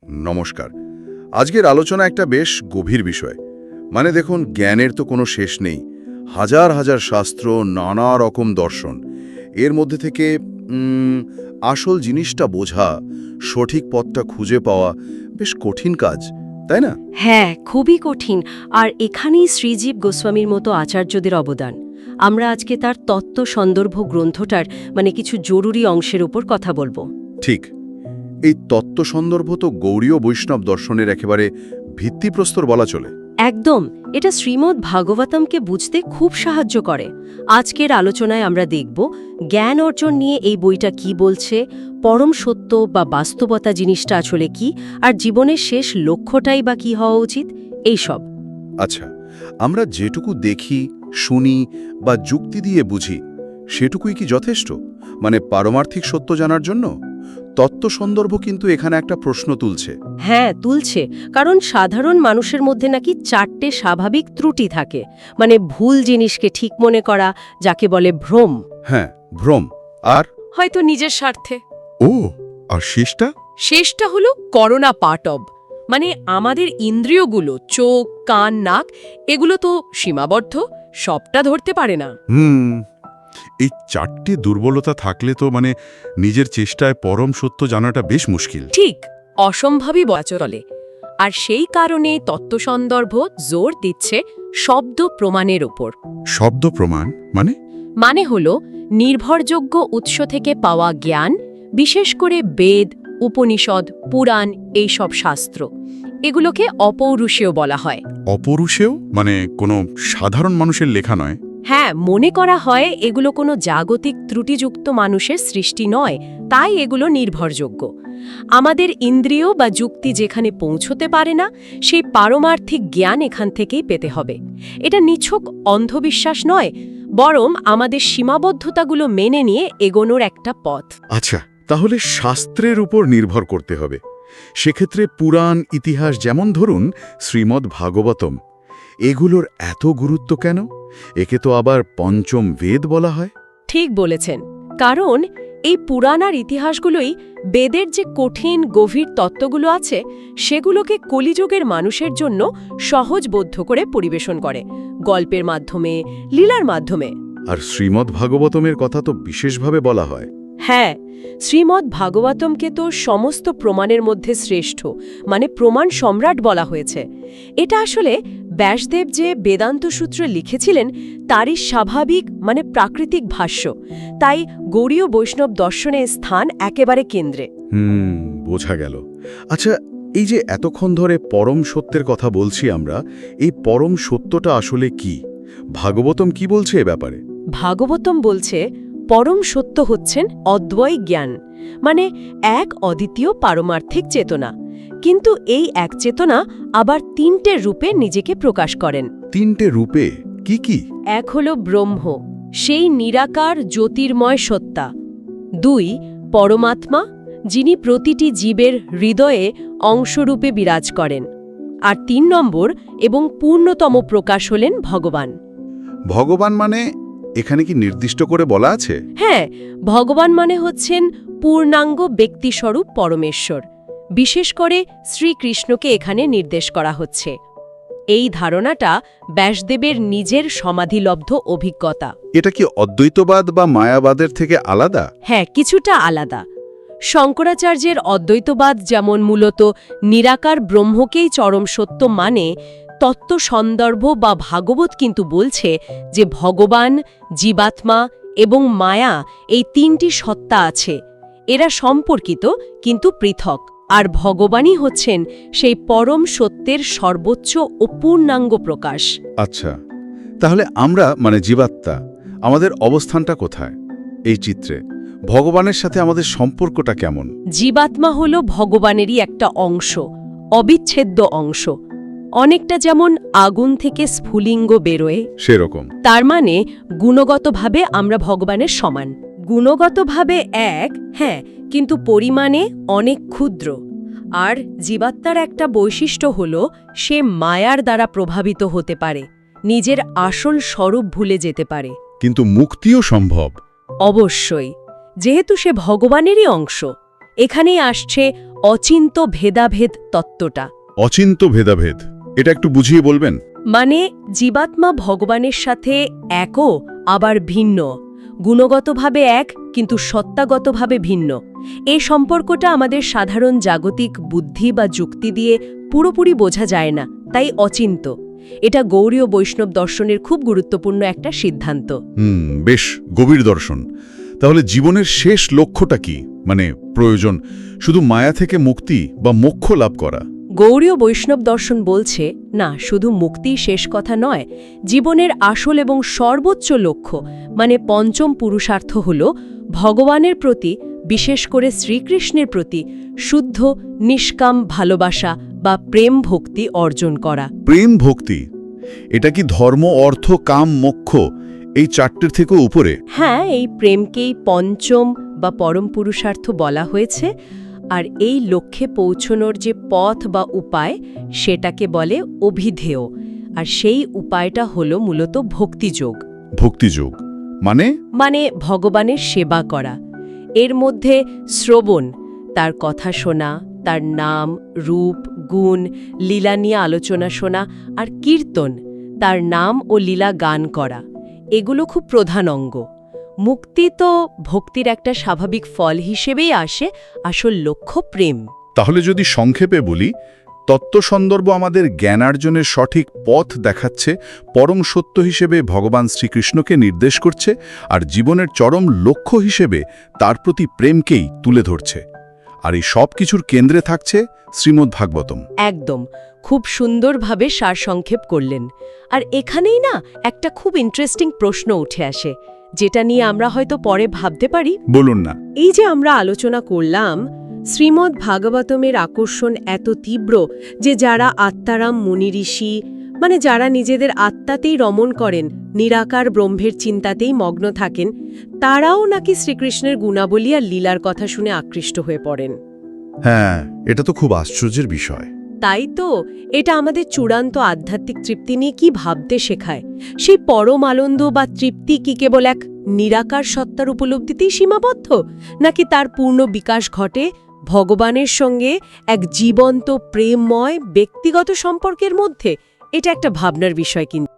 নমস্কার। আজকের আলোচনা একটা বেশ গভীর বিষয়। মানে দেখুন, জ্ঞানের তো কোনো শেষ নেই। হাজার হাজার শাস্ত্র, নানা রকম দর্শন। এর মধ্যে থেকে আসল জিনিসটা বোঝা, সঠিক পথটা খুঁজে পাওয়া বেশ কঠিন কাজ, তাই না? হ্যাঁ, খুবই কঠিন। আর এখানেই শ্রীজীব গোস্বামীর মতো আচার্যদের অবদান। আমরা আজকে তার তত্ত্ব সন্দর্ভ গ্রন্থটার কিছু জরুরি অংশের উপর কথা বলবো। ঠিক। এই তত্ত্ব সন্দর্ভ তো গৌড়ীয় বৈষ্ণব দর্শনের একেবারে ভিত্তিপ্রস্তর বলা চলে। একদম, এটা শ্রীমদ্ ভাগবতমকে বুঝতে খুব সাহায্য করে। আজকের আলোচনায় আমরা দেখব জ্ঞান অর্জন নিয়ে এই বইটা কি বলছে, পরম সত্য বা বাস্তবতা জিনিসটা আসলে কি, আর জীবনের শেষ লক্ষ্যটাই বা কি হওয়া উচিত, এইসব। আচ্ছা, আমরা যেটুকু দেখি, শুনি বা যুক্তি দিয়ে বুঝি, সেটুকুই কি যথেষ্ট? পারমার্থিক সত্য জানার জন্য? তত্ত্ব সন্দর্ভ কিন্তু এখানে একটা প্রশ্ন তুলছে। হ্যাঁ, তুলছে। কারণ সাধারণ মানুষের মধ্যে নাকি 4টে স্বাভাবিক ত্রুটি থাকে। ভুল জিনিসকে ঠিক মনে করা, যাকে বলে ভ্রম। হ্যাঁ, ভ্রম। আর হয়তো নিজের স্বার্থে। ও, আর শেষটা? শেষটা হলো করোনা পাটব। আমাদের ইন্দ্রিয়গুলো, চোখ, কান, নাক, এগুলো তো সীমাবদ্ধ, সবটা ধরতে পারে না। এই 4টি দুর্বলতা থাকলে তো নিজের চেষ্টায় পরম সত্য জানাটা বেশ মুশকিল। ঠিক, অসম্ভবই বলা চলে। আর সেই কারণে তত্ত্ব সন্দর্ভ জোর দিচ্ছে শব্দ প্রমাণের ওপর। শব্দ প্রমাণ মানে হলো নির্ভরযোগ্য উৎস থেকে পাওয়া জ্ঞান, বিশেষ করে বেদ, উপনিষদ, পুরাণ, এইসব শাস্ত্র। এগুলোকে অপৌরুষেয় বলা হয়। অপরুষেও কোনো সাধারণ মানুষের লেখা নয়? হ্যাঁ, মনে করা হয় এগুলো কোনো জাগতিক ত্রুটিযুক্ত মানুষের সৃষ্টি নয়, তাই এগুলো নির্ভরযোগ্য। আমাদের ইন্দ্রিয় বা যুক্তি যেখানে পৌঁছতে পারে না, সেই পারমার্থিক জ্ঞান এখান থেকেই পেতে হবে। এটা নিছক অন্ধবিশ্বাস নয়, বরং আমাদের সীমাবদ্ধতাগুলো মেনে নিয়ে এগোনোর একটা পথ। আচ্ছা, তাহলে শাস্ত্রের উপর নির্ভর করতে হবে। সেক্ষেত্রে পুরাণ, ইতিহাস, যেমন ধরুন শ্রীমদ্ ভাগবতম, এগুলোর এত গুরুত্ব কেন? একে তো আবার পঞ্চম বেদ বলা হয়। ঠিক বলেছেন, কারণ এই পুরাণ আর ইতিহাসগুলোই বেদের যে কঠিন গভীর তত্ত্বগুলো আছে, সেগুলোকে কলিযুগের মানুষের জন্য সহজবোধ্য করে পরিবেশন করে, গল্পের মাধ্যমে, লীলার মাধ্যমে। আর শ্রীমদ্ ভাগবতমের কথা তো বিশেষভাবে বলা হয়। হ্যাঁ, শ্রীমদ্ ভাগবতমকে তো সমস্ত প্রমাণের মধ্যে শ্রেষ্ঠ, প্রমাণ সম্রাট বলা হয়েছে। এটা আসলে ব্যাসদেব যে বেদান্ত সূত্র লিখেছিলেন তারই স্বাভাবিক প্রাকৃতিক ভাষ্য। তাই গৌড়ীয় বৈষ্ণব দর্শনের স্থান একেবারে কেন্দ্রে। বোঝা গেল। আচ্ছা, এই যে এতক্ষণ ধরে পরম সত্যের কথা বলছি আমরা, এই পরম সত্যটা আসলে কি? ভাগবতম কি বলছে এ ব্যাপারে? ভাগবতম বলছে পরম সত্য হচ্ছেন অদ্বয় জ্ঞান, এক অদ্বিতীয় পারমার্থিক চেতনা। কিন্তু এই এক চেতনা আবার 3টে রূপে নিজেকে প্রকাশ করেন। 3টে রূপে? কি কি? এক হল ব্রহ্ম, সেই নিরাকার জ্যোতির্ময় সত্তা। 2, পরমাত্মা, যিনি প্রতিটি জীবের হৃদয়ে অংশরূপে বিরাজ করেন। আর 3 নম্বর এবং পূর্ণতম প্রকাশ হলেন ভগবান। ভগবান এখানে কি নির্দিষ্ট করে বলা আছে? হ্যাঁ, ভগবান হচ্ছেন পূর্ণাঙ্গ ব্যক্তিস্বরূপ পরমেশ্বর। বিশেষ করে শ্রীকৃষ্ণকে এখানে নির্দেশ করা হচ্ছে। এই ধারণাটা ব্যাসদেবের নিজের সমাধিলব্ধ অভিজ্ঞতা। এটা কি অদ্বৈতবাদ বা মায়াবাদের থেকে আলাদা? হ্যাঁ, কিছুটা আলাদা। শঙ্করাচার্যের অদ্বৈতবাদ যেমন মূলত নিরাকার ব্রহ্মকেই চরম সত্য তত্ত্ব সন্দর্ভ বা ভাগবত কিন্তু বলছে যে ভগবান, জীবাত্মা এবং মায়া, এই 3টি সত্তা আছে। এরা সম্পর্কিত কিন্তু পৃথক। আর ভগবানই হচ্ছেন সেই পরম সত্যের সর্বোচ্চ ও পূর্ণাঙ্গ প্রকাশ। আচ্ছা, তাহলে আমরা জীবাত্মা, আমাদের অবস্থানটা কোথায় এই চিত্রে? ভগবানের সাথে আমাদের সম্পর্কটা কেমন? জীবাত্মা হল ভগবানেরই একটা অংশ, অবিচ্ছেদ্য অংশ। অনেকটা যেমন আগুন থেকে স্ফুলিঙ্গ বেরোয়, সেরকম। তার গুণগতভাবে আমরা ভগবানের সমান। গুণগতভাবে এক, হ্যাঁ, কিন্তু পরিমাণে অনেক ক্ষুদ্র। আর জীবাত্মার একটা বৈশিষ্ট্য হল সে মায়ার দ্বারা প্রভাবিত হতে পারে, নিজের আসল স্বরূপ ভুলে যেতে পারে। কিন্তু মুক্তিও সম্ভব। অবশ্যই, যেহেতু সে ভগবানেরই অংশ। এখানেই আসছে অচিন্ত ভেদাভেদ তত্ত্বটা। অচিন্ত ভেদাভেদ, এটা একটু বুঝিয়ে বলবেন? মানে জীবাত্মা ভগবানের সাথে একও আবার ভিন্ন, গুণগতভাবে এক কিন্তু সত্তাগতভাবে ভিন্ন। এই সম্পর্কটা আমাদের সাধারণ জাগতিক বুদ্ধি বা যুক্তি দিয়ে পুরোপুরি বোঝা যায় না, তাই অচিন্ত। এটা গৌড়ীয় বৈষ্ণব দর্শনের খুব গুরুত্বপূর্ণ একটা সিদ্ধান্ত। বেশ গভীর দর্শন। তাহলে জীবনের শেষ লক্ষ্যটা কি? মানে প্রয়োজন শুধু মায়া থেকে মুক্তি বা মোক্ষ লাভ করা? গৌড়ীয় বৈষ্ণব দর্শন বলছে, না, শুধু মুক্তিই শেষ কথা নয়। জীবনের আসল এবং সর্বোচ্চ লক্ষ্য মানে পঞ্চম পুরুষার্থ হল ভগবানের প্রতি, বিশেষ করে শ্রীকৃষ্ণের প্রতি শুদ্ধ নিষ্কাম ভালোবাসা বা প্রেম ভক্তি অর্জন করা। প্রেম ভক্তি, এটা কি ধর্ম, অর্থ, কাম, মোক্ষ এই চারটের থেকেও উপরে? হ্যাঁ, এই প্রেমকেই পঞ্চম বা পরম পুরুষার্থ বলা হয়েছে। আর এই লক্ষ্যে পৌঁছনোর যে পথ বা উপায়, সেটাকে বলে অভিধেয়। আর সেই উপায়টা হলো মূলত ভক্তিযোগ। ভক্তিযোগ মানে ভগবানের সেবা করা। এর মধ্যে শ্রবণ, তার কথা শোনা, তার নাম, রূপ, গুণ, লীলা নিয়ে আলোচনা শোনা, আর কীর্তন, তার নাম ও লীলা গান করা, এগুলো খুব প্রধান অঙ্গ। মুক্তি তো ভক্তির একটা স্বাভাবিক ফল হিসেবেই আসে, আসল লক্ষ্য প্রেম। তাহলে যদি সংক্ষেপে বলি, তত্ত্ব সন্দর্ভ আমাদের জ্ঞানার্জনের সঠিক পথ দেখাচ্ছে, পরম সত্য হিসেবে ভগবান শ্রীকৃষ্ণকে নির্দেশ করছে, আর জীবনের চরম লক্ষ্য হিসেবে তার প্রতি প্রেমকেই তুলে ধরছে। আর এই সব কিছুর কেন্দ্রে থাকছে শ্রীমদ্ভাগবতম। একদম, খুব সুন্দরভাবে সারসংক্ষেপ করলেন। আর এখানেই না একটা খুব ইন্টারেস্টিং প্রশ্ন উঠে আসে, যেটা নিয়ে আমরা হয়তো পরে ভাবতে পারি। বলুন না। এই যে আমরা আলোচনা করলাম, শ্রীমদ্ ভাগবতমের আকর্ষণ এত তীব্র যে যারা আত্মারাম মুনি ঋষি, মানে যারা নিজেদের আত্মাতেই রমণ করেন, নিরাকার ব্রহ্মের চিন্তাতেই মগ্ন থাকেন, তারাও নাকি শ্রীকৃষ্ণের গুণাবলী আর লীলার কথা শুনে আকৃষ্ট হয়ে পড়েন। হ্যাঁ, এটা তো খুব আশ্চর্যের বিষয়। তাই তো, এটা আমাদের চূড়ান্ত আধ্যাত্মিক তৃপ্তি নিয়ে কি ভাবতে শেখায়। সেই পরম আনন্দ বা তৃপ্তি কি কেবল এক নিরাকার সত্তার উপলব্ধিতেই সীমাবদ্ধ, নাকি তার পূর্ণ বিকাশ ঘটে ভগবানের সঙ্গে এক জীবন্ত প্রেমময় ব্যক্তিগত সম্পর্কের মধ্যে? এটা একটা ভাবনার বিষয় কিন্তু।